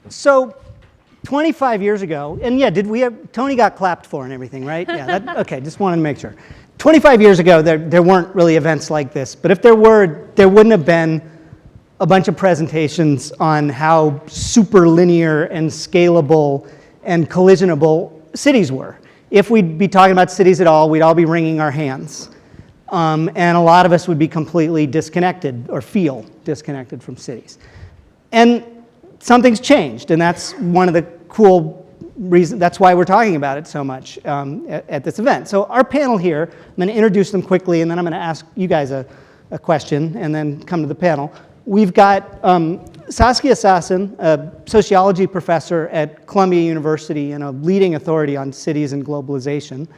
So 25 years ago, and yeah, Tony got clapped for and everything, right? Yeah, okay, just wanted to make sure. 25 years ago, there weren't really events like this, but if there were, there wouldn't have been a bunch of presentations on how super linear and scalable and collisionable cities were. If we'd be talking about cities at all, we'd all be wringing our hands. And a lot of us would be completely disconnected or feel disconnected from cities. And something's changed, and that's one of the cool reasons, that's why we're talking about it so much at this event. So our panel here, I'm going to introduce them quickly, and then I'm going to ask you guys a question, and then come to the panel. We've got Saskia Sassen, a sociology professor at Columbia University and a leading authority on cities and globalization.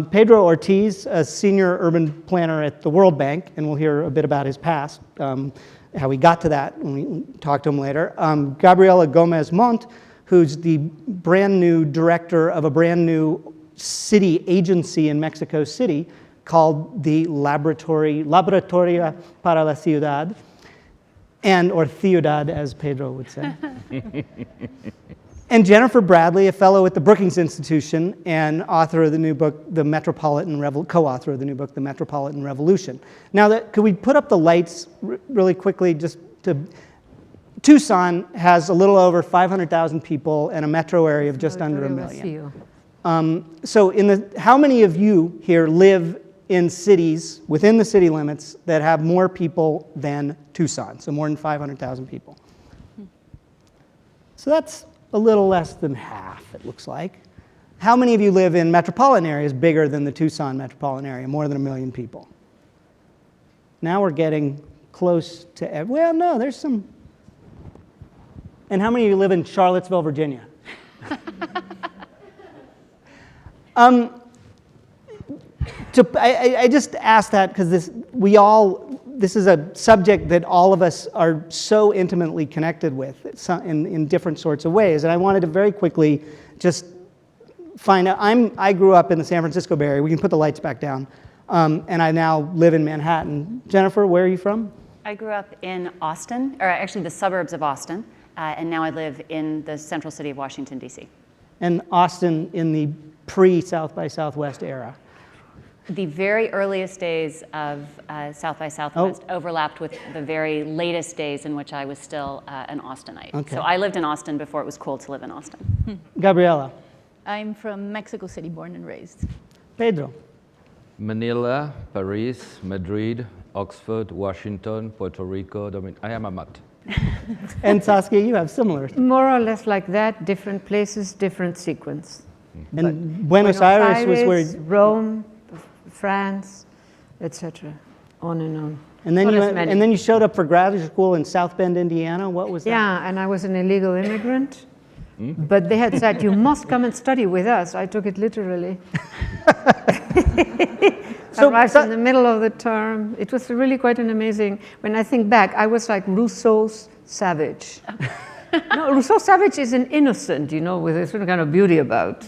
Pedro Ortiz, a senior urban planner at the World Bank, and we'll hear a bit about his past, how we got to that when we talk to him later. Gabriela Gomez Montt, who's the brand new director of a brand new city agency in Mexico City called the Laboratoria para la Ciudad, or Ciudad, as Pedro would say. And Jennifer Bradley, a fellow at the Brookings Institution and author of the new book, co-author of the new book, The Metropolitan Revolution. Now, could we put up the lights really quickly? Tucson has a little over 500,000 people and a metro area of just under 1 million. So how many of you here live in cities within the city limits that have more people than Tucson, so more than 500,000 people? So that's a little less than half, it looks like. How many of you live in metropolitan areas bigger than the Tucson metropolitan area, more than 1 million people? Now we're getting close to, well, no, there's some. And how many of you live in Charlottesville, Virginia? I just asked that because this is a subject that all of us are so intimately connected with in different sorts of ways. And I wanted to very quickly just find out, I grew up in the San Francisco Bay Area. We can put the lights back down. And I now live in Manhattan. Jennifer, where are you from? I grew up in Austin, or actually the suburbs of Austin. And now I live in the central city of Washington, D.C. And Austin in the pre-South by Southwest era? The very earliest days of South by Southwest overlapped with the very latest days in which I was still an Austinite. Okay. So I lived in Austin before it was cool to live in Austin. Gabriela? I'm from Mexico City, born and raised. Pedro? Manila, Paris, Madrid, Oxford, Washington, Puerto Rico. I am a mutt. And Saskia, you have similar. More or less like that, different places, different sequence. And Buenos Aires was where? Rome, France, etc. On and on. And then you showed up for graduate school in South Bend, Indiana. What was that? Yeah, and I was an illegal immigrant. But they had said, you must come and study with us. I took it literally. So arrived in the middle of the term. It was really quite an amazing, when I think back, I was like Rousseau's Savage. No, Rousseau's Savage is an innocent, with a certain kind of beauty about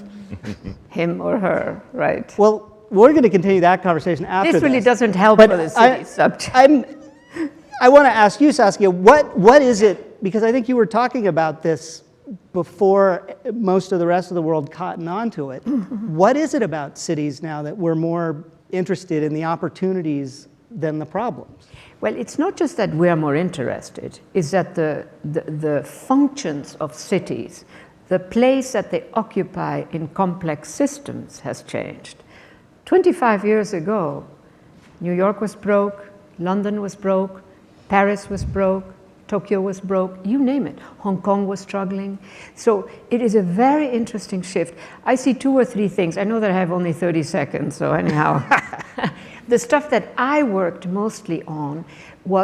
him or her, right? Well, we're going to continue that conversation after this. This really doesn't help for the city subject. I want to ask you, Saskia, what is it, because I think you were talking about this before most of the rest of the world cottoned onto it. What is it about cities now that we're more interested in the opportunities than the problems? Well, it's not just that we're more interested, it's that the functions of cities, the place that they occupy in complex systems has changed. 25 years ago, New York was broke, London was broke, Paris was broke, Tokyo was broke, you name it. Hong Kong was struggling. So it is a very interesting shift. I see 2 or 3 things. I know that I have only 30 seconds, so anyhow. The stuff that I worked mostly on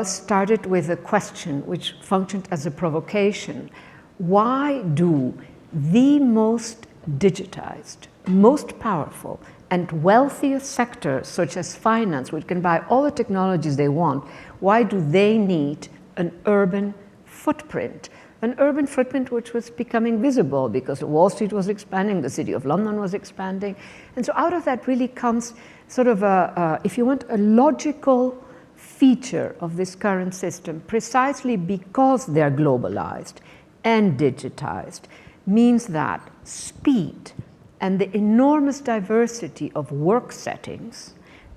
started with a question which functioned as a provocation. Why do the most digitized, most powerful, and wealthiest sectors, such as finance, which can buy all the technologies they want, why do they need an urban footprint? An urban footprint which was becoming visible because Wall Street was expanding, the City of London was expanding. And so out of that really comes sort of if you want, a logical feature of this current system, precisely because they're globalized, and digitized means that speed and the enormous diversity of work settings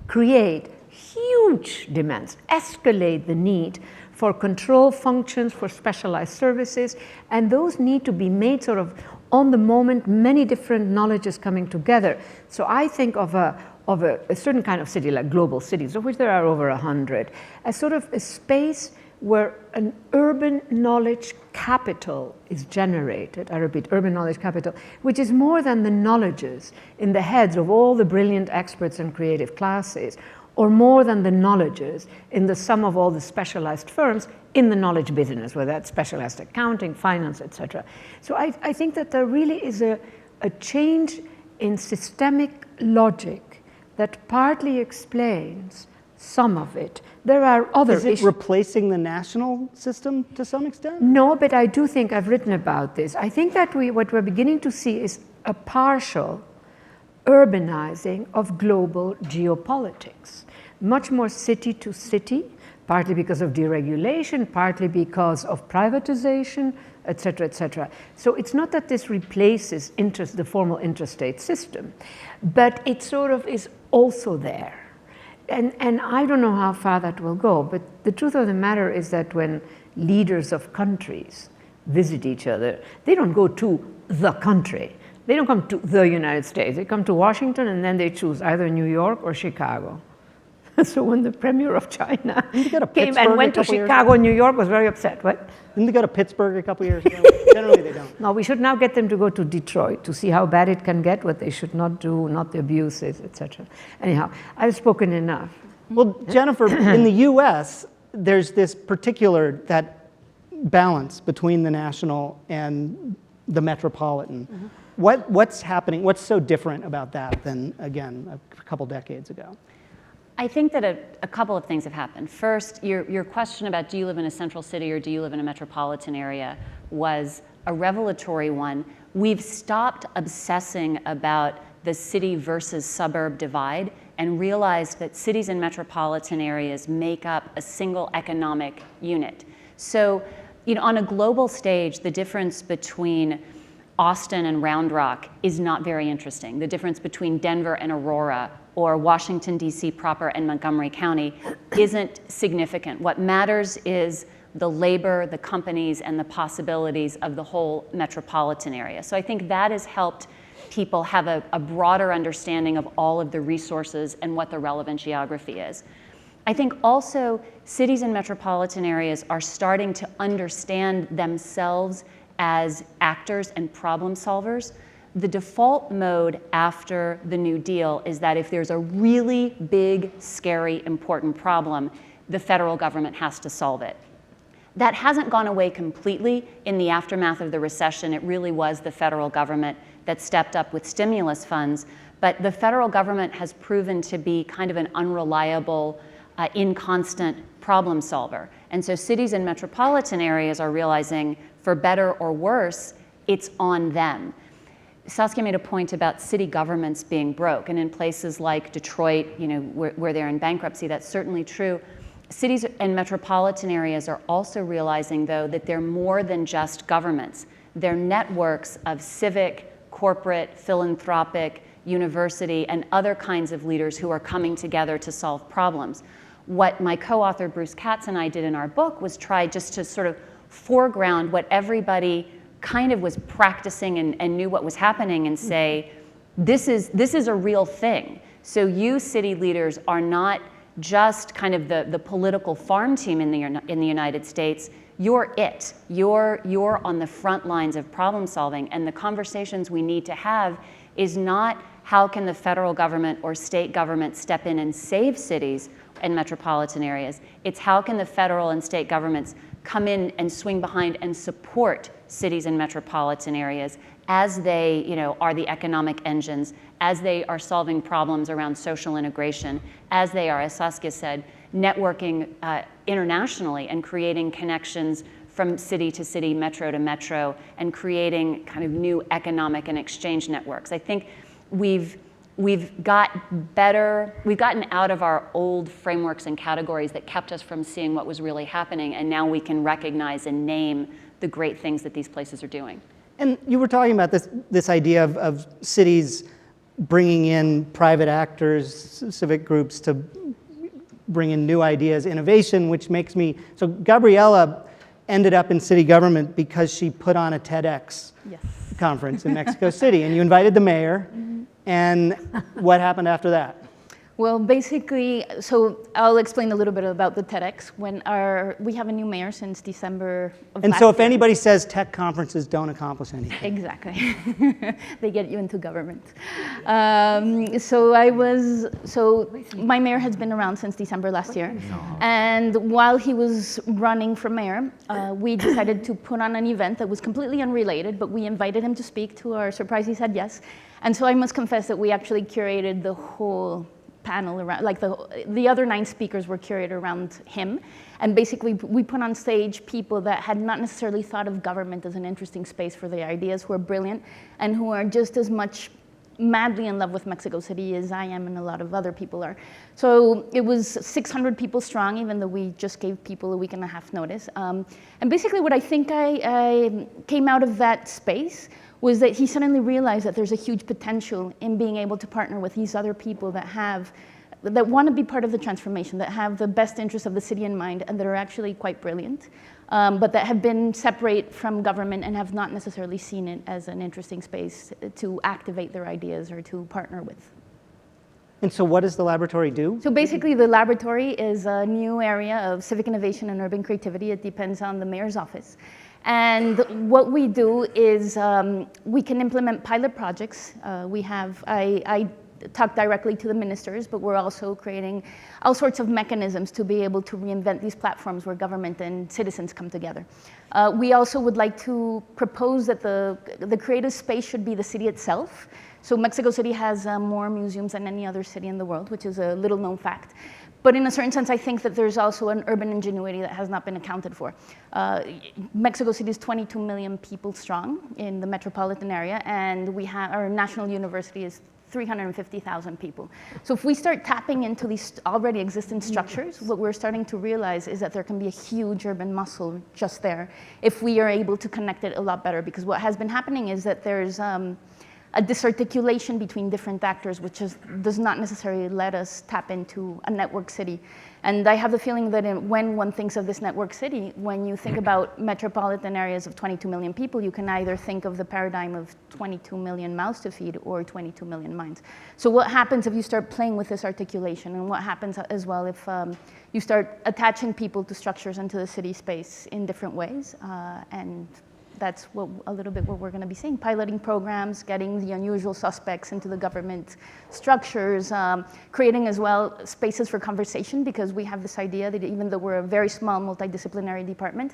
create huge demands, escalate the need for control functions, for specialized services, and those need to be made sort of on the moment, many different knowledges coming together. So I think of a certain kind of city, like global cities, of which there are over 100, as sort of a space where an urban knowledge capital is generated. I repeat, urban knowledge capital, which is more than the knowledges in the heads of all the brilliant experts and creative classes, or more than the knowledges in the sum of all the specialized firms in the knowledge business, whether that's specialized accounting, finance, etc. So I think that there really is a change in systemic logic that partly explains some of it. There are other issues. Is it replacing the national system to some extent? No, but I do think I've written about this. I think that what we're beginning to see is a partial urbanizing of global geopolitics, much more city to city, partly because of deregulation, partly because of privatization, et cetera, et cetera. So it's not that this replaces the formal interstate system, but it sort of is also there. And I don't know how far that will go, but the truth of the matter is that when leaders of countries visit each other, they don't go to the country. They don't come to the United States. They come to Washington, and then they choose either New York or Chicago. So when the premier of China came and went to Chicago, New York was very upset. What? Didn't they go to Pittsburgh a couple years ago? Generally, they don't. No, we should now get them to go to Detroit to see how bad it can get, what they should not do, not the abuses, etc. Anyhow, I've spoken enough. Well, Jennifer, in the U.S., there's this that balance between the national and the metropolitan. Mm-hmm. What's happening? What's so different about that than, again, a couple decades ago? I think that a couple of things have happened. First, your question about do you live in a central city or do you live in a metropolitan area was a revelatory one. We've stopped obsessing about the city versus suburb divide and realized that cities and metropolitan areas make up a single economic unit. So, on a global stage, the difference between Austin and Round Rock is not very interesting. The difference between Denver and Aurora or Washington, D.C. proper and Montgomery County isn't significant. What matters is the labor, the companies, and the possibilities of the whole metropolitan area. So I think that has helped people have a broader understanding of all of the resources and what the relevant geography is. I think also cities and metropolitan areas are starting to understand themselves as actors and problem solvers. The default mode after the New Deal is that if there's a really big, scary, important problem, the federal government has to solve it. That hasn't gone away completely in the aftermath of the recession. It really was the federal government that stepped up with stimulus funds, but the federal government has proven to be kind of an unreliable, inconstant problem solver. And so cities and metropolitan areas are realizing, for better or worse, it's on them. Saskia made a point about city governments being broke, and in places like Detroit, where they're in bankruptcy, that's certainly true. Cities and metropolitan areas are also realizing, though, that they're more than just governments. They're networks of civic, corporate, philanthropic, university, and other kinds of leaders who are coming together to solve problems. What my co-author Bruce Katz and I did in our book was try just to sort of foreground what everybody kind of was practicing and knew what was happening and say, this is a real thing. So you city leaders are not just kind of the political farm team in the United States. You're it. You're on the front lines of problem solving, and the conversations we need to have is not how can the federal government or state government step in and save cities and metropolitan areas. It's how can the federal and state governments come in and swing behind and support cities and metropolitan areas as they are the economic engines, as they are solving problems around social integration, as they are, as Saskia said, networking internationally and creating connections from city to city, metro to metro, and creating kind of new economic and exchange networks. I think we've gotten out of our old frameworks and categories that kept us from seeing what was really happening, and now we can recognize and name the great things that these places are doing. And you were talking about this idea of cities bringing in private actors, civic groups to bring in new ideas, innovation, which makes me, so Gabriela ended up in city government because she put on a TEDx conference in Mexico City, and you invited the mayor, and what happened after that? Well, basically, so I'll explain a little bit about the TEDx. We have a new mayor since December of And last so if year. anybody says tech conferences don't accomplish anything. Exactly. They get you into government. My mayor has been around since December last year. And while he was running for mayor, we decided to put on an event that was completely unrelated, but we invited him to speak. To our surprise, he said yes. And so I must confess that we actually curated the whole panel around, like the other 9 speakers were curated around him. And basically we put on stage people that had not necessarily thought of government as an interesting space for their ideas, who are brilliant and who are just as much madly in love with Mexico City as I am and a lot of other people are. So it was 600 people strong, even though we just gave people a week and a half notice. And basically what I think I came out of that space was that he suddenly realized that there's a huge potential in being able to partner with these other people that want to be part of the transformation, that have the best interests of the city in mind, and that are actually quite brilliant, but that have been separate from government and have not necessarily seen it as an interesting space to activate their ideas or to partner with. And so what does the laboratory do? So basically the laboratory is a new area of civic innovation and urban creativity. It depends on the mayor's office. And what we do is we can implement pilot projects. I talk directly to the ministers, but we're also creating all sorts of mechanisms to be able to reinvent these platforms where government and citizens come together. We also would like to propose that the creative space should be the city itself. So Mexico City has more museums than any other city in the world, which is a little known fact. But in a certain sense, I think that there's also an urban ingenuity that has not been accounted for. Mexico City is 22 million people strong in the metropolitan area, and our national university is 350,000 people. So if we start tapping into these already existing structures, what we're starting to realize is that there can be a huge urban muscle just there if we are able to connect it a lot better. Because what has been happening is that there's a disarticulation between different actors, which does not necessarily let us tap into a network city. And I have the feeling that when one thinks of this network city, when you think about metropolitan areas of 22 million people, you can either think of the paradigm of 22 million mouths to feed or 22 million minds. So what happens if you start playing with this articulation, and what happens as well if you start attaching people to structures and to the city space in different ways, and that's a little bit what we're going to be seeing. Piloting programs, getting the unusual suspects into the government structures, creating as well spaces for conversation, because we have this idea that even though we're a very small multidisciplinary department,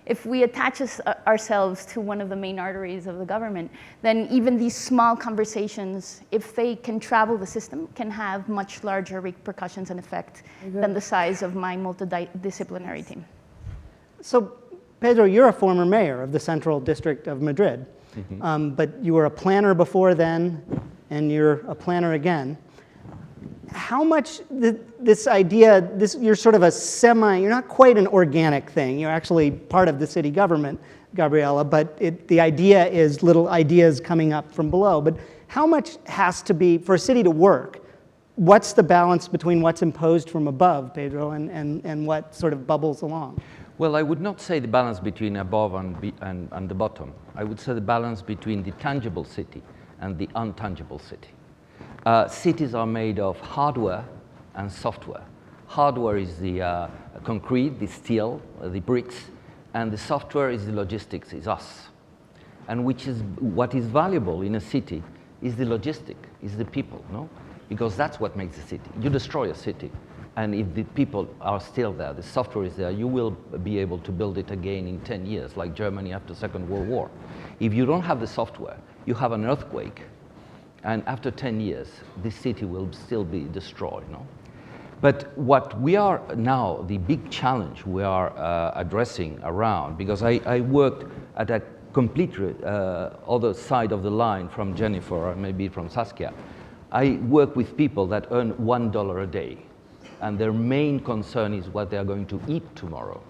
if we attach ourselves to one of the main arteries of the government, then even these small conversations, if they can travel the system, can have much larger repercussions and effect than the size of my multidisciplinary team. So, Pedro, you're a former mayor of the Central District of Madrid, but you were a planner before then, and you're a planner again. How much this idea, you're sort of you're not quite an organic thing, you're actually part of the city government, Gabriela, but the idea is little ideas coming up from below. But how much has to be, for a city to work, what's the balance between what's imposed from above, Pedro, and what sort of bubbles along? Well, I would not say the balance between above and the bottom. I would say the balance between the tangible city and the untangible city. Cities are made of hardware and software. Hardware is the concrete, the steel, the bricks, and the software is the logistics, is us. And what is valuable in a city is the logistic, is the people, no? Because that's what makes a city. You destroy a city, and if the people are still there, the software is there, you will be able to build it again in 10 years, like Germany after Second World War. If you don't have the software, you have an earthquake, and after 10 years, this city will still be destroyed, no? But what we are now, the big challenge we are addressing around, because I worked at a completely other side of the line from Jennifer, or maybe from Saskia. I work with people that earn $1 a day, and their main concern is what they are going to eat tomorrow.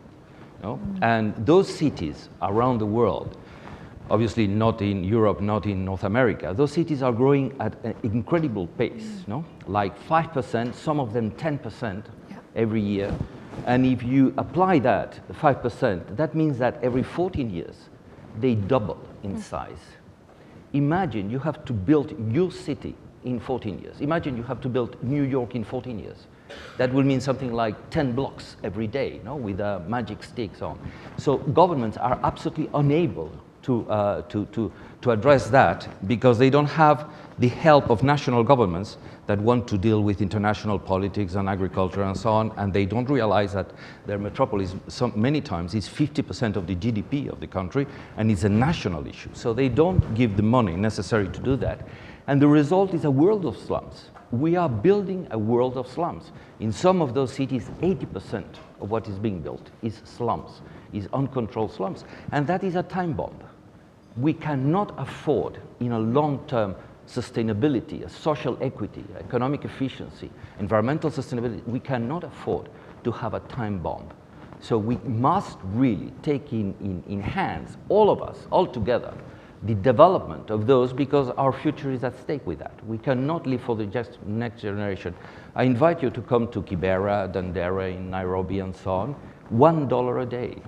No? And those cities around the world, obviously not in Europe, not in North America, those cities are growing at an incredible pace, no? Like 5%, some of them 10% every year. And if you apply that, 5%, that means that every 14 years, they double in size. Imagine you have to build your city in 14 years. Imagine you have to build New York in 14 years. That will mean something like 10 blocks every day, no? With magic sticks on. So governments are absolutely unable to address that because they don't have the help of national governments that want to deal with international politics and agriculture and so on, and they don't realize that their metropolis many times is 50% of the GDP of the country, and it's a national issue. So they don't give the money necessary to do that. And the result is a world of slums. We are building a world of slums. In some of those cities, 80% of what is being built is slums, is uncontrolled slums, and that is a time bomb. We cannot afford, in a long-term sustainability, a social equity, economic efficiency, environmental sustainability, we cannot afford to have a time bomb. So we must really take in hands, all of us, all together, the development of those, because our future is at stake with that. We cannot live for the next generation. I invite you to come to Kibera, Dandera in Nairobi and so on. $1 a day.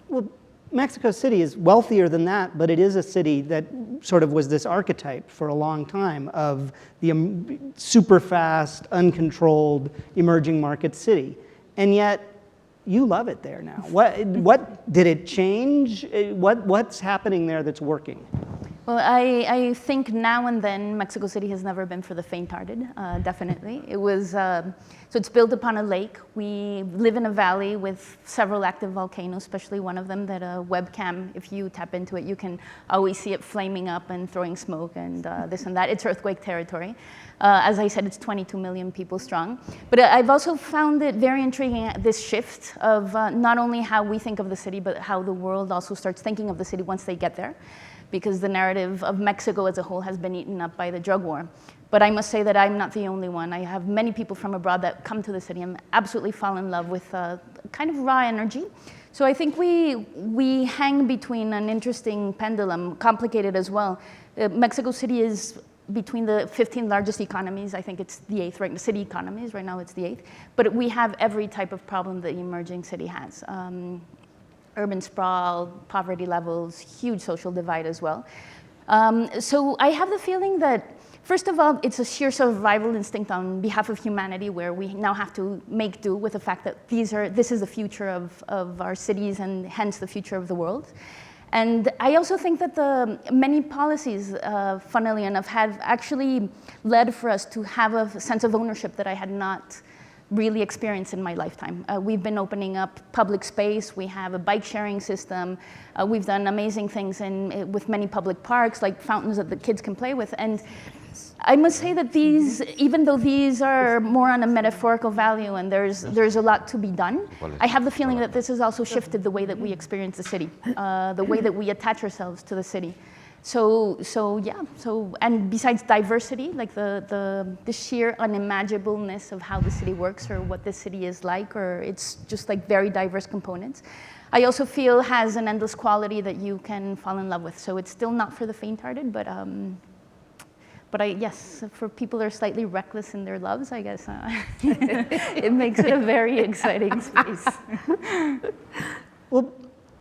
Well, Mexico City is wealthier than that, but it is a city that sort of was this archetype for a long time of the super fast, uncontrolled, emerging market city. And yet, you love it there now. What did it change? What's happening there that's working? Well, I think now and then Mexico City has never been for the faint-hearted, definitely. It was, so it's built upon a lake. We live in a valley with several active volcanoes, especially one of them that a webcam, if you tap into it, you can always see it flaming up and throwing smoke and this and that. It's earthquake territory. As I said, it's 22 million people strong. But I've also found it very intriguing, this shift of not only how we think of the city, but how the world also starts thinking of the city once they get there, because the narrative of Mexico as a whole has been eaten up by the drug war. But I must say that I'm not the only one. I have many people from abroad that come to the city and absolutely fall in love with kind of raw energy. So I think we hang between an interesting pendulum, complicated as well. Mexico City is between the 15 largest economies. I think it's the 8th, right? The city economies, right now it's the 8th. But we have every type of problem that the emerging city has. Urban sprawl, poverty levels, huge social divide as well. So I have the feeling that, first of all, it's a sheer survival instinct on behalf of humanity, where we now have to make do with the fact that this is the future of our cities and hence the future of the world. And I also think that the many policies, funnily enough, have actually led for us to have a sense of ownership that I had not really experienced in my lifetime. We've been opening up public space. We have a bike sharing system. We've done amazing things with many public parks, like fountains that the kids can play with. And I must say that these, even though these are more on a metaphorical value and there's a lot to be done, I have the feeling that this has also shifted the way that we experience the city, the way that we attach ourselves to the city. So and besides diversity, like the sheer unimaginableness of how the city works or what the city is like, or it's just like very diverse components, I also feel has an endless quality that you can fall in love with. So it's still not for the faint-hearted, but yes, for people that are slightly reckless in their loves, I guess, it makes it a very exciting space. Well,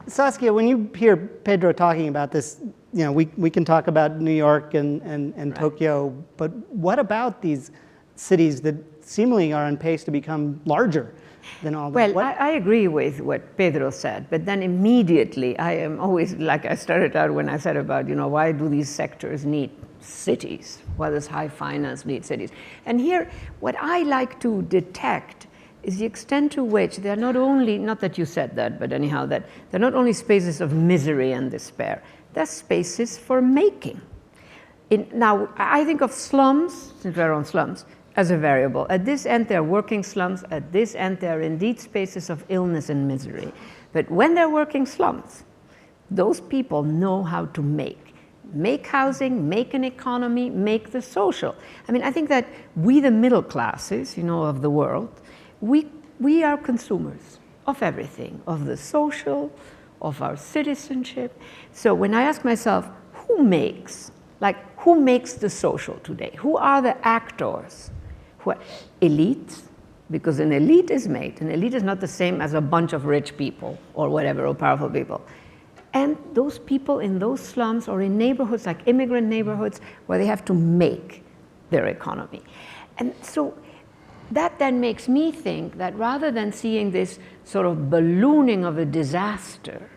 Saskia, when you hear Pedro talking about this, you know, we can talk about New York and right. Tokyo, but what about these cities that seemingly are on pace to become larger than all that? Well, I agree with what Pedro said, but then immediately I am always, like I started out when I said about, you know, why do these sectors need cities? Why does high finance need cities? And here, what I like to detect is the extent to which they're not only, not that you said that, but anyhow, that they're not only spaces of misery and despair, they're spaces for making. Now, I think of slums, since we're on slums, as a variable. At this end, they're working slums. At this end, they're indeed spaces of illness and misery. But when they're working slums, those people know how to make housing, make an economy, make the social. I mean, I think that we, the middle classes, you know, of the world, we are consumers. of everything, of the social, of our citizenship. So when I ask myself, who makes the social today? Who are the actors? Who are elites? Because an elite is made. An elite is not the same as a bunch of rich people or whatever, or powerful people. And those people in those slums or in neighborhoods like immigrant neighborhoods where they have to make their economy. And so that then makes me think that rather than seeing this sort of ballooning of a disaster,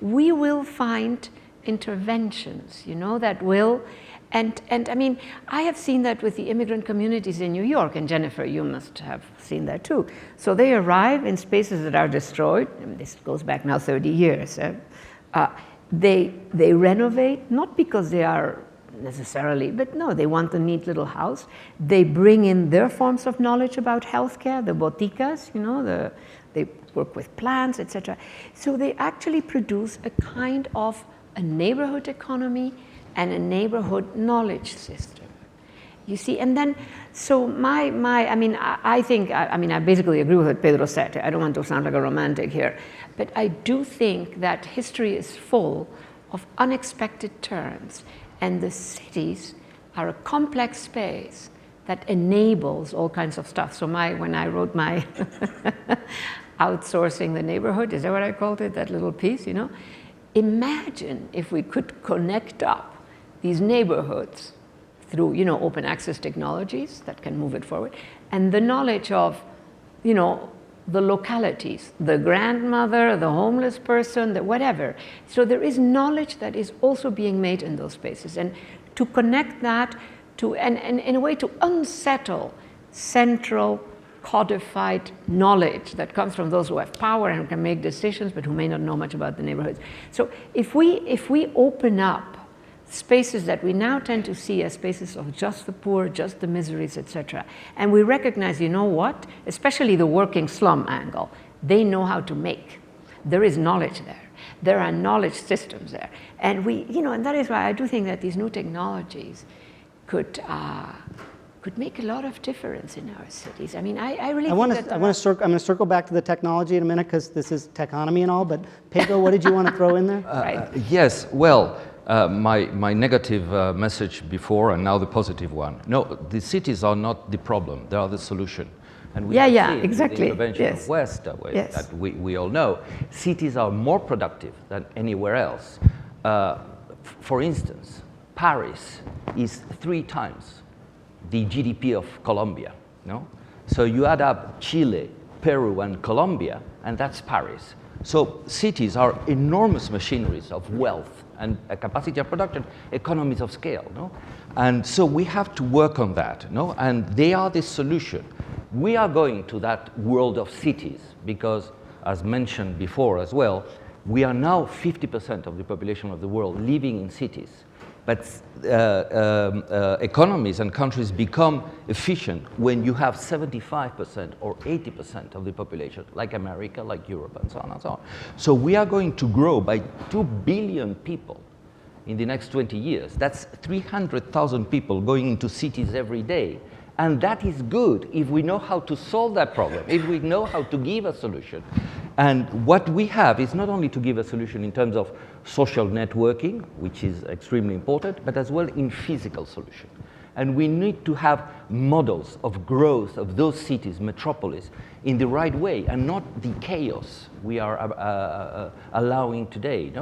we will find interventions, that will, and I mean, I have seen that with the immigrant communities in New York, and Jennifer, you must have seen that too. So they arrive in spaces that are destroyed, and this goes back now 30 years. They renovate, not because they are necessarily, but no, they want a neat little house. They bring in their forms of knowledge about healthcare, the boticas, they work with plants, etc. So they actually produce a kind of a neighborhood economy and a neighborhood knowledge system. You see, and then, so I think, I basically agree with what Pedro said. I don't want to sound like a romantic here, but I do think that history is full of unexpected turns, and the cities are a complex space that enables all kinds of stuff. So when I wrote my outsourcing the neighborhood, is that what I called it, that little piece, Imagine if we could connect up these neighborhoods through, open access technologies that can move it forward, and the knowledge of, the localities, the grandmother, the homeless person, the whatever. So there is knowledge that is also being made in those spaces, and to connect that to, and in a way to unsettle central codified knowledge that comes from those who have power and who can make decisions but who may not know much about the neighborhoods. So if we open up spaces that we now tend to see as spaces of just the poor, just the miseries, etc., and we recognize, what, especially the working slum angle, they know how to make. There is knowledge there. There are knowledge systems there. And and that is why I do think that these new technologies could make a lot of difference in our cities. I mean, I really think that I'm going to circle back to the technology in a minute because this is techonomy and all, but Pedro, what did you want to throw in there? Yes, well, my negative message before and now the positive one. No, the cities are not the problem, they are the solution. And we exactly. The intervention of West, that we all know. Cities are more productive than anywhere else. For instance, Paris is 3 times the GDP of Colombia, So you add up Chile, Peru, and Colombia, and that's Paris. So cities are enormous machineries of wealth and a capacity of production, economies of scale, And so we have to work on that, And they are the solution. We are going to that world of cities because, as mentioned before as well, we are now 50% of the population of the world living in cities. But economies and countries become efficient when you have 75% or 80% of the population, like America, like Europe, and so on and so on. So we are going to grow by 2 billion people in the next 20 years. That's 300,000 people going into cities every day. And that is good if we know how to solve that problem, if we know how to give a solution. And what we have is not only to give a solution in terms of social networking, which is extremely important, but as well in physical solution. And we need to have models of growth of those cities, metropolis, in the right way, and not the chaos we are allowing today.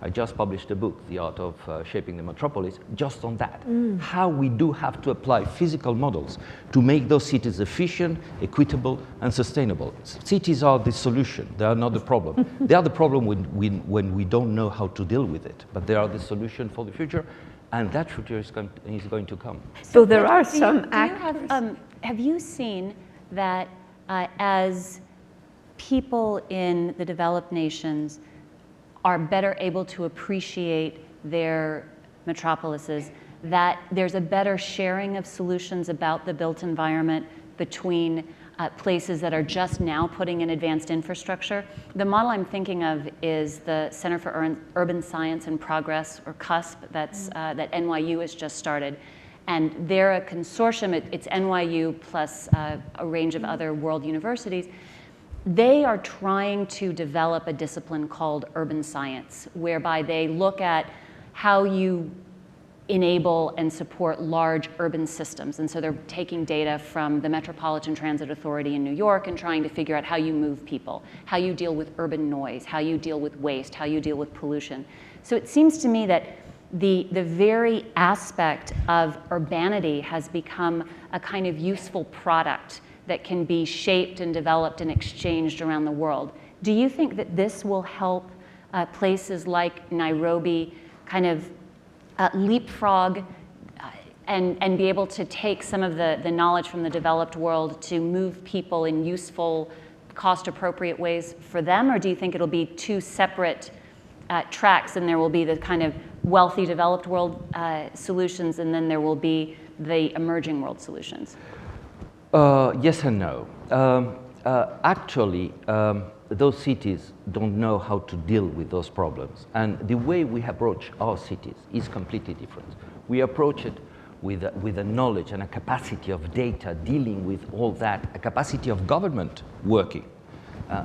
I just published a book, The Art of Shaping the Metropolis, just on that. How we do have to apply physical models to make those cities efficient, equitable, and sustainable. Cities are the solution. They are not the problem. They are the problem when we don't know how to deal with it, but they are the solution for the future. And that future is going to come. So there are some actors. Have you seen that as people in the developed nations are better able to appreciate their metropolises, that there's a better sharing of solutions about the built environment between places that are just now putting in advanced infrastructure? The model I'm thinking of is the Center for Urban Science and Progress, or CUSP, that NYU has just started. And they're a consortium, it's NYU plus a range of other world universities. they are trying to develop a discipline called urban science, whereby they look at how you enable and support large urban systems. And so they're taking data from the Metropolitan Transit Authority in New York and trying to figure out how you move people, how you deal with urban noise, how you deal with waste, how you deal with pollution. So it seems to me that the very aspect of urbanity has become a kind of useful product that can be shaped and developed and exchanged around the world. Do you think that this will help places like Nairobi kind of leapfrog and be able to take some of the knowledge from the developed world to move people in useful, cost-appropriate ways for them? Or do you think it'll be two separate tracks, and there will be the kind of wealthy developed world solutions, and then there will be the emerging world solutions? Yes and no. Actually, those cities don't know how to deal with those problems. And the way we approach our cities is completely different. We approach it with a knowledge and a capacity of data dealing with all that, a capacity of government working.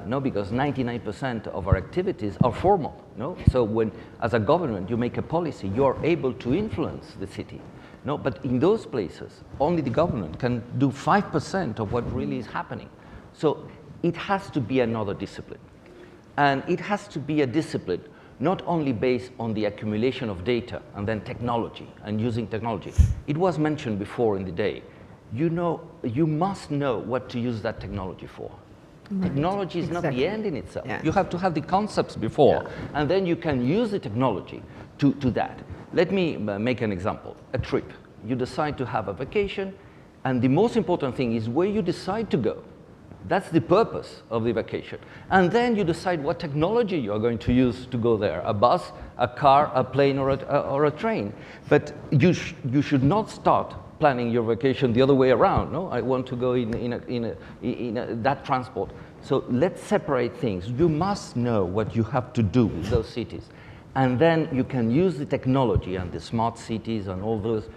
No, because 99% of our activities are formal. No, so when, as a government, you make a policy, you are able to influence the city. No, but in those places, only the government can do 5% of what really is happening. So it has to be another discipline. And it has to be a discipline not only based on the accumulation of data and then technology and using technology. It was mentioned before in the day. You know, you must know what to use that technology for. Right. Technology is not the end in itself. Yeah. You have to have the concepts before, and then you can use the technology to that. Let me make an example. A trip. You decide to have a vacation, and the most important thing is where you decide to go. That's the purpose of the vacation. And then you decide what technology you are going to use to go there. A bus, a car, a plane, or a train. But you should not start planning your vacation the other way around. No, I want to go in that transport. So let's separate things. You must know what you have to do with those cities. And then you can use the technology and the smart cities and all those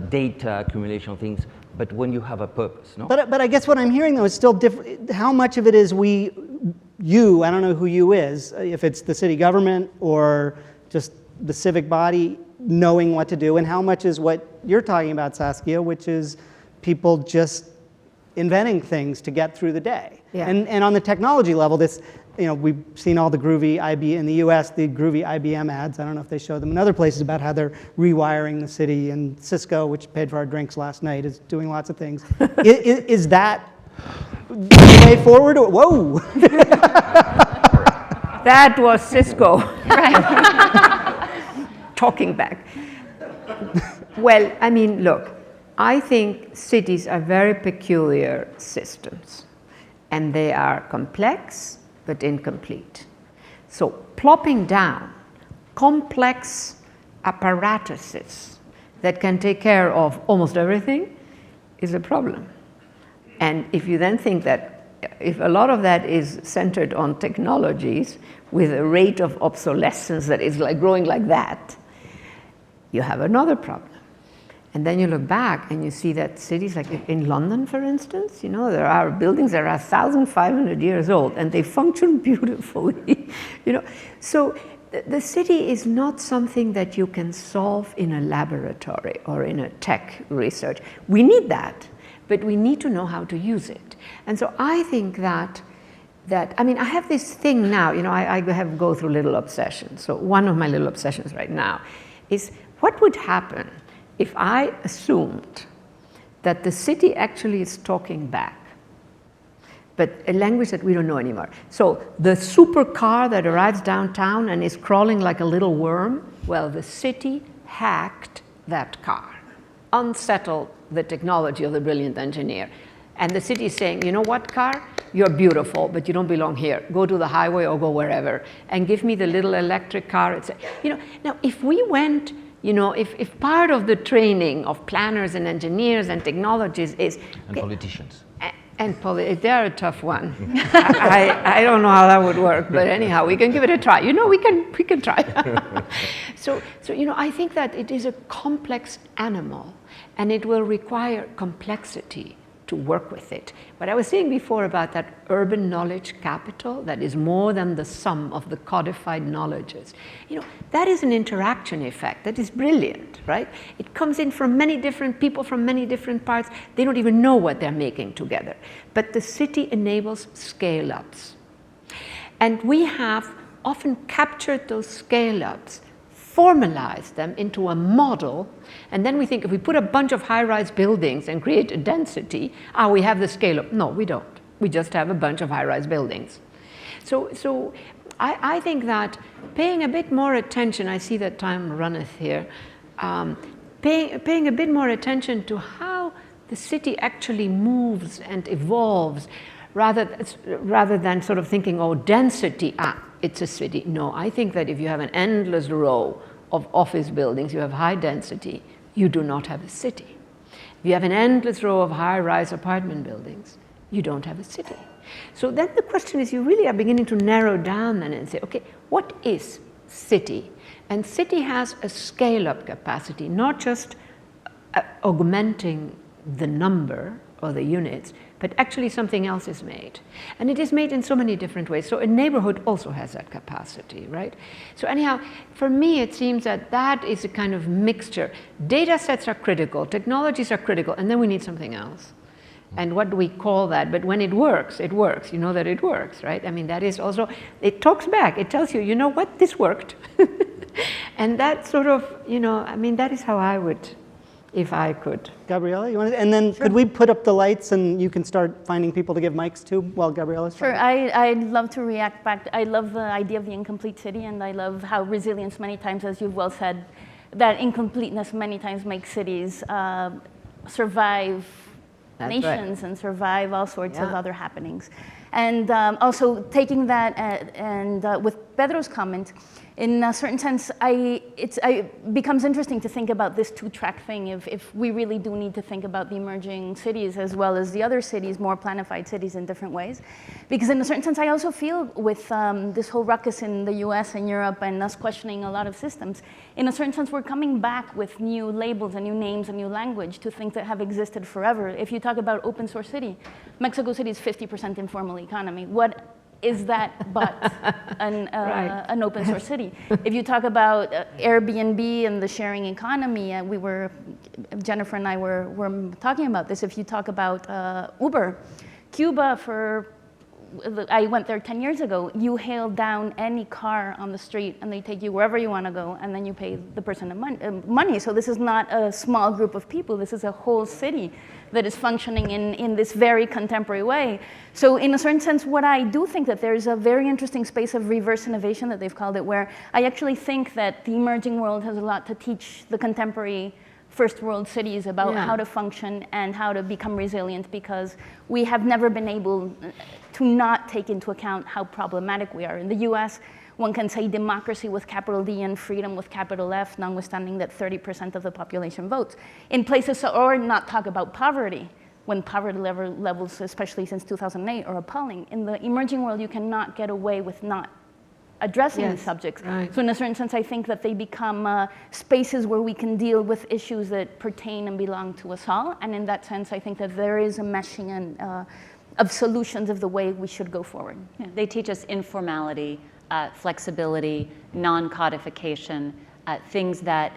data accumulation things, but when you have a purpose, no? But I guess what I'm hearing, though, is still different. How much of it is you, I don't know who you is, if it's the city government or just the civic body knowing what to do, and how much is what you're talking about, Saskia, which is people just inventing things to get through the day. Yeah. And on the technology level, this, you know, we've seen all the groovy in the US, the groovy IBM ads. I don't know if they show them in other places about how they're rewiring the city, and Cisco, which paid for our drinks last night, is doing lots of things. Is that the way forward? Or, whoa! That was Cisco. Talking back. Well, I mean, look, I think cities are very peculiar systems, and they are complex but incomplete. So plopping down complex apparatuses that can take care of almost everything is a problem. And if you then think that if a lot of that is centered on technologies with a rate of obsolescence that is like growing like that, you have another problem. And then you look back and you see that cities like in London, for instance, you know, there are buildings that are 1,500 years old and they function beautifully, you know. So the city is not something that you can solve in a laboratory or in a tech research. We need that, but we need to know how to use it. And so I think that I mean, I have this thing now, you know, I go through little obsessions. So one of my little obsessions right now is what would happen if I assumed that the city actually is talking back, but a language that we don't know anymore. So the supercar that arrives downtown and is crawling like a little worm, well, the city hacked that car, unsettled the technology of the brilliant engineer. And the city is saying, you know what, car? You're beautiful, but you don't belong here. Go to the highway or go wherever. And give me the little electric car. It's, you know, now, if we went, you know, if part of the training of planners and engineers and technologies is... And politicians. They're a tough one. I don't know how that would work, but anyhow, we can give it a try. You know, we can try. So, you know, I think that it is a complex animal, and it will require complexity to work with it. What I was saying before about that urban knowledge capital that is more than the sum of the codified knowledges, that is an interaction effect that is brilliant, right? It comes in from many different people from many different parts. They don't even know what they're making together. But the city enables scale-ups. And we have often captured those scale-ups, formalize them into a model, and then we think if we put a bunch of high-rise buildings and create a density, we have the scale-up. No, we don't. We just have a bunch of high-rise buildings. So I think that paying a bit more attention, I see that time runneth here, paying a bit more attention to how the city actually moves and evolves, rather than sort of thinking, oh, density, it's a city. No, I think that if you have an endless row of office buildings, you have high density, you do not have a city. If you have an endless row of high-rise apartment buildings, you don't have a city. So then the question is, you really are beginning to narrow down then and say, okay, what is city? And city has a scale-up capacity, not just augmenting the number or the units, but actually something else is made. And it is made in so many different ways. So a neighborhood also has that capacity, right? So anyhow, for me, it seems that that is a kind of mixture. Data sets are critical, technologies are critical, and then we need something else. And what do we call that? But when it works, it works. You know that it works, right? I mean, that is also, it talks back. It tells you, you know what, this worked. And that sort of, I mean, that is how I would, if I could. Gabriella, you want to, and then could we put up the lights and you can start finding people to give mics to while Gabriella's Sure, I'd love to react back. I love the idea of the incomplete city, and I love how resilience many times, as you've well said, that incompleteness many times makes cities survive nations and survive all sorts of other happenings. And also taking that and with Pedro's comment, in a certain sense, it becomes interesting to think about this two-track thing if we really do need to think about the emerging cities as well as the other cities, more planified cities in different ways. Because in a certain sense, I also feel with this whole ruckus in the US and Europe and us questioning a lot of systems, in a certain sense, we're coming back with new labels and new names and new language to things that have existed forever. If you talk about open source city, Mexico City is 50% informal economy. What is that but an open source city? If you talk about Airbnb and the sharing economy, Jennifer and I were talking about this. If you talk about Uber, Cuba I went there 10 years ago, you hail down any car on the street and they take you wherever you want to go and then you pay the person money. So this is not a small group of people, this is a whole city that is functioning in this very contemporary way. So in a certain sense, what I do think that there's a very interesting space of reverse innovation that they've called it, where I actually think that the emerging world has a lot to teach the contemporary first world cities about how to function and how to become resilient, because we have never been able to not take into account how problematic we are. In the US, one can say democracy with capital D and freedom with capital F, notwithstanding that 30% of the population votes. In places, or not talk about poverty, when poverty levels, especially since 2008, are appalling. In the emerging world, you cannot get away with not addressing these subjects. Right. So in a certain sense, I think that they become spaces where we can deal with issues that pertain and belong to us all. And in that sense, I think that there is a meshing of solutions of the way we should go forward. Yeah. They teach us informality, flexibility, non-codification, things that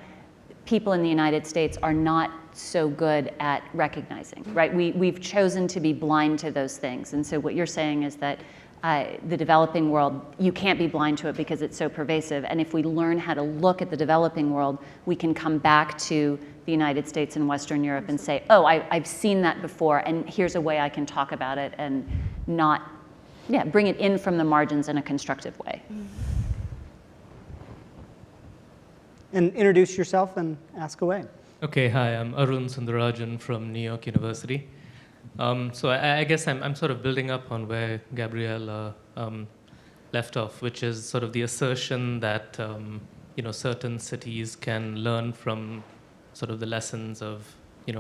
people in the United States are not so good at recognizing, right? We've chosen to be blind to those things. And so what you're saying is that the developing world, you can't be blind to it because it's so pervasive. And if we learn how to look at the developing world, we can come back to the United States and Western Europe and say, oh, I've seen that before, and here's a way I can talk about it and not, bring it in from the margins in a constructive way. And introduce yourself and ask away. Okay, hi, I'm Arun Sundarajan from New York University. So I guess I'm sort of building up on where Gabriella left off, which is sort of the assertion that certain cities can learn from sort of the lessons of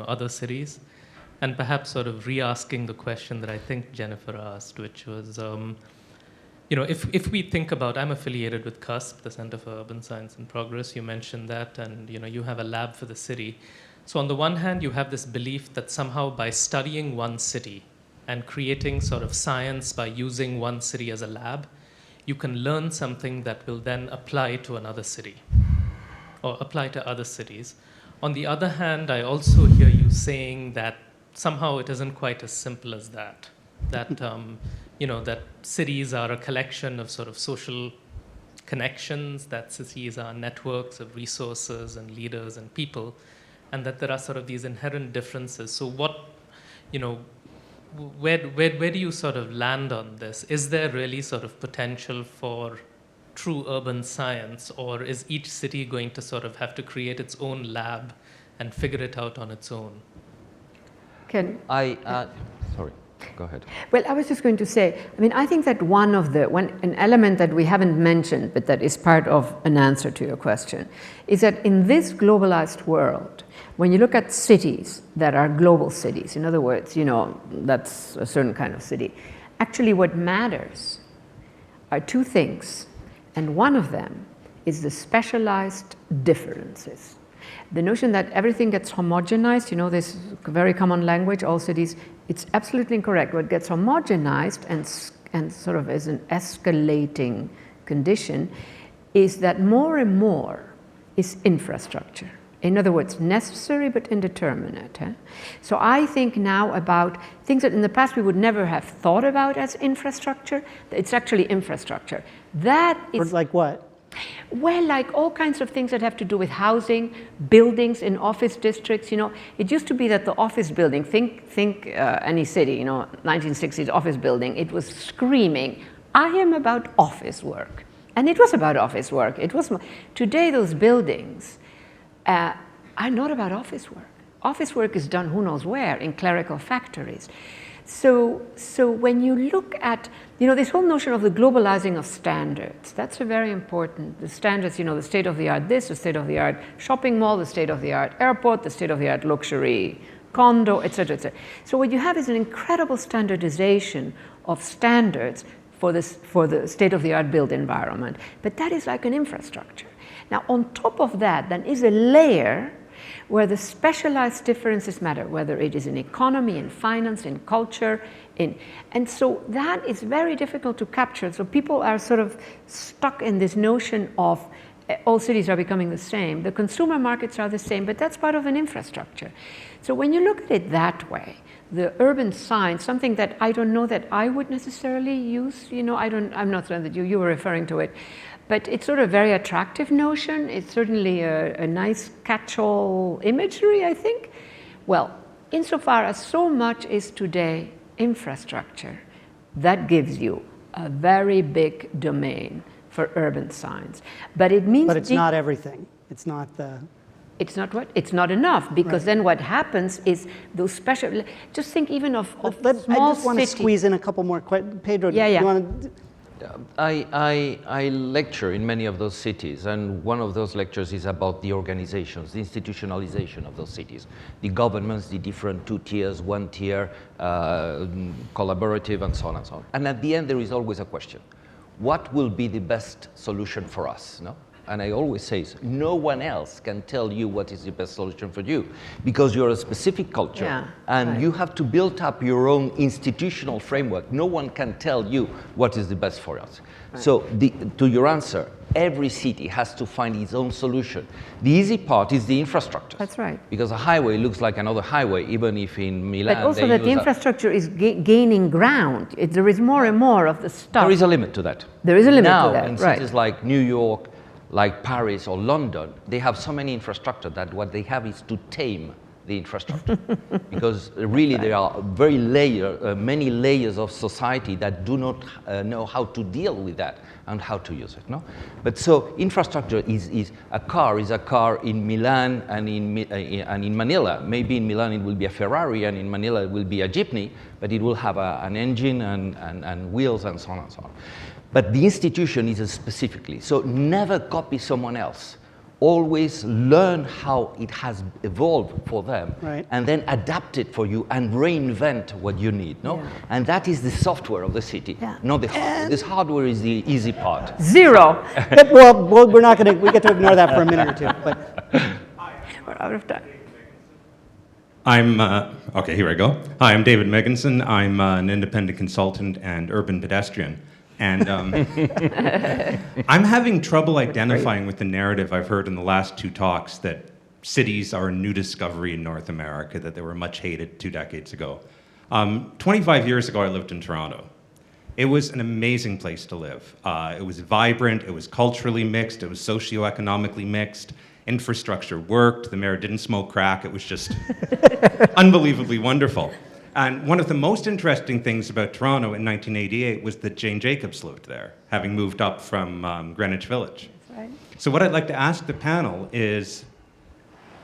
other cities, and perhaps sort of re-asking the question that I think Jennifer asked, which was if we think about, I'm affiliated with CUSP, the Center for Urban Science and Progress. You mentioned that, and you have a lab for the city. So on the one hand, you have this belief that somehow by studying one city and creating sort of science by using one city as a lab, you can learn something that will then apply to another city or apply to other cities. On the other hand, I also hear you saying that somehow it isn't quite as simple as that. That that cities are a collection of sort of social connections, that cities are networks of resources and leaders and people, and that there are sort of these inherent differences. So where do you sort of land on this? Is there really sort of potential for true urban science, or is each city going to sort of have to create its own lab and figure it out on its own? Sorry, go ahead. Well, I was just going to say, I mean, I think that an element that we haven't mentioned, but that is part of an answer to your question, is that in this globalized world, when you look at cities that are global cities, in other words, that's a certain kind of city, actually what matters are two things, and one of them is the specialized differences. The notion that everything gets homogenized, this very common language, all cities, it's absolutely incorrect. What gets homogenized and sort of is an escalating condition is that more and more is infrastructure. In other words, necessary but indeterminate. So I think now about things that in the past we would never have thought about as infrastructure. It's actually infrastructure. That is Like what? Well, like all kinds of things that have to do with housing, buildings in office districts. It used to be that the office building, think any city, 1960s office building, it was screaming, I am about office work. And it was about office work. Today those buildings are not about office work. Office work is done who knows where, in clerical factories. So when you look at, this whole notion of the globalizing of standards, that's a very important, the standards, the state-of-the-art this, the state-of-the-art shopping mall, the state-of-the-art airport, the state-of-the-art luxury condo, et cetera, et cetera. So what you have is an incredible standardization of standards for the state-of-the-art built environment. But that is like an infrastructure. Now, on top of that, then is a layer where the specialized differences matter, whether it is in economy, in finance, in culture, and so that is very difficult to capture. So people are sort of stuck in this notion of all cities are becoming the same. The consumer markets are the same, but that's part of an infrastructure. So when you look at it that way, the urban science, something that I don't know that I would necessarily use, I'm not saying that you were referring to it, but it's sort of a very attractive notion. It's certainly a nice catch-all imagery, I think. Well, insofar as so much is today infrastructure, that gives you a very big domain for urban science. But it means... But it's not everything. It's not the... It's not what? It's not enough, because then what happens is those special... Just think even of small cities. I just want to squeeze in a couple more questions. Pedro, Yeah. you want to... I lecture in many of those cities, and one of those lectures is about the organizations, the institutionalization of those cities, the governments, the different 2 tiers, 1 tier, collaborative, and so on and so on. And at the end, there is always a question: what will be the best solution for us? No? And I always say, no one else can tell you what is the best solution for you, because you're a specific culture, and you have to build up your own institutional framework. No one can tell you what is the best for us. Right. So to your answer, every city has to find its own solution. The easy part is the infrastructure. That's right. Because a highway looks like another highway, even if in Milan... But also that the infrastructure is gaining ground. There is more and more of the stuff. There is a limit to that. There is a limit to that, in cities like New York, like Paris or London, they have so many infrastructure that what they have is to tame the infrastructure. Because really there are many layers of society that do not know how to deal with that and how to use it. No? But so infrastructure is a car in Milan and in Manila. Maybe in Milan it will be a Ferrari, and in Manila it will be a jeepney, but it will have an engine and wheels and so on and so on. But the institution is specifically. So never copy someone else. Always learn how it has evolved for them, and then adapt it for you and reinvent what you need. No, and that is the software of the city, not the hardware. This hardware is the easy part. Zero. well, we're not going to. We get to ignore that for a minute or two. But we're out of time. Okay, here I go. Hi, I'm David Megginson. I'm an independent consultant and urban pedestrian. And I'm having trouble identifying with the narrative I've heard in the last two talks that cities are a new discovery in North America, that they were much hated 2 decades ago. 25 years ago, I lived in Toronto. It was an amazing place to live. It was vibrant, it was culturally mixed, it was socioeconomically mixed. Infrastructure worked, the mayor didn't smoke crack, it was just unbelievably wonderful. And one of the most interesting things about Toronto in 1988 was that Jane Jacobs lived there, having moved up from Greenwich Village. That's right. So what I'd like to ask the panel is,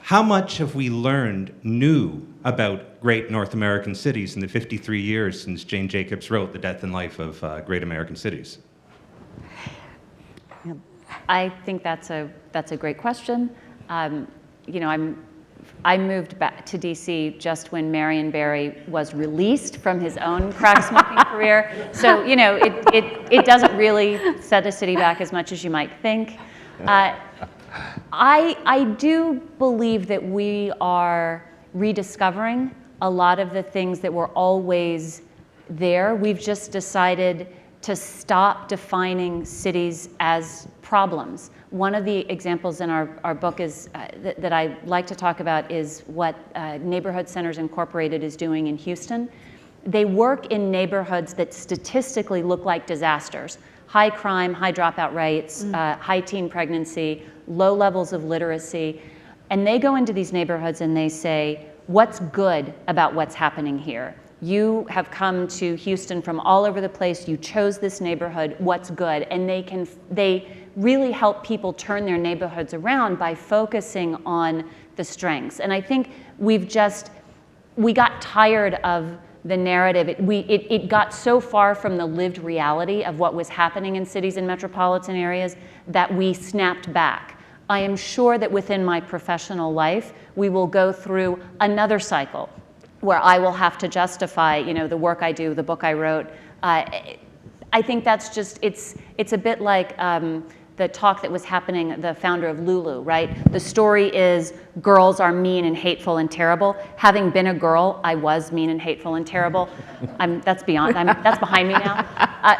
how much have we learned new about great North American cities in the 53 years since Jane Jacobs wrote The Death and Life of Great American Cities? I think that's a great question. You know, I moved back to DC just when Marion Barry was released from his own crack smoking career. So, you know, it doesn't really set a city back as much as you might think. I do believe that we are rediscovering a lot of the things that were always there. We've just decided to stop defining cities as problems. One of the examples in our book is that I like to talk about is what Neighborhood Centers Incorporated is doing in Houston. They work in neighborhoods that statistically look like disasters. High crime, high dropout rates, high teen pregnancy, low levels of literacy. And they go into these neighborhoods and they say, what's good about what's happening here? You have come to Houston from all over the place. You chose this neighborhood. What's good? And they really help people turn their neighborhoods around by focusing on the strengths. And I think we got tired of the narrative. It got so far from the lived reality of what was happening in cities and metropolitan areas that we snapped back. I am sure that within my professional life, we will go through another cycle where I will have to justify, you know, the work I do, the book I wrote. I think that's just, it's a bit like the talk that was happening, the founder of Lulu, right? The story is girls are mean and hateful and terrible. Having been a girl, I was mean and hateful and terrible. That's behind me now.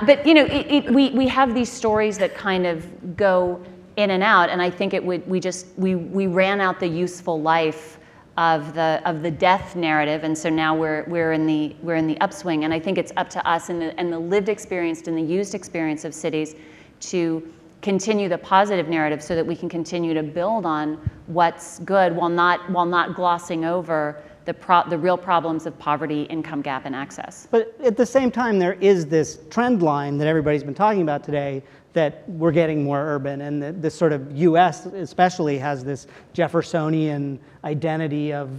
But you know, we have these stories that kind of go in and out, and I think we ran out the useful life of the death narrative, and so now we're in the upswing. And I think it's up to us and the lived experience and the used experience of cities to continue the positive narrative so that we can continue to build on what's good while not glossing over the real problems of poverty, income gap, and access. But at the same time, there is this trend line that everybody's been talking about today, that we're getting more urban, and this sort of US especially has this Jeffersonian identity of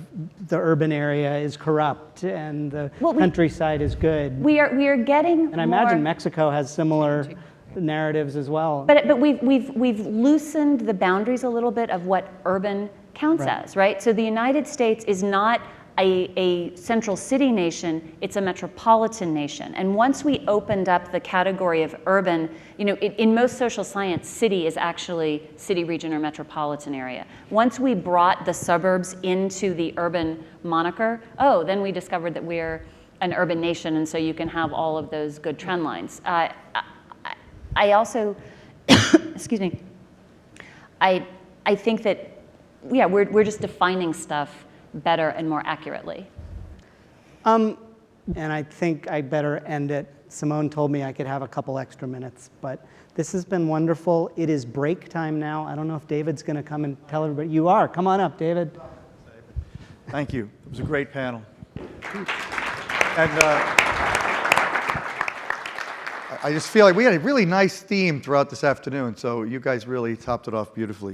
the urban area is corrupt and the countryside is good. We are getting and I imagine Mexico has similar narratives as well. But we've loosened the boundaries a little bit of what urban counts as, right? So the United States is not a central city nation, it's a metropolitan nation. And once we opened up the category of urban, you know, in most social science, city is actually city, region, or metropolitan area. Once we brought the suburbs into the urban moniker, then we discovered that we're an urban nation, and so you can have all of those good trend lines. I also, excuse me, I think that, yeah, we're just defining stuff better and more accurately. And I think I better end it. Simone told me I could have a couple extra minutes, but this has been wonderful. It is break time now. I don't know if David's going to come and tell everybody. You are. Come on up, David. Thank you. It was a great panel. And I just feel like we had a really nice theme throughout this afternoon, so you guys really topped it off beautifully. So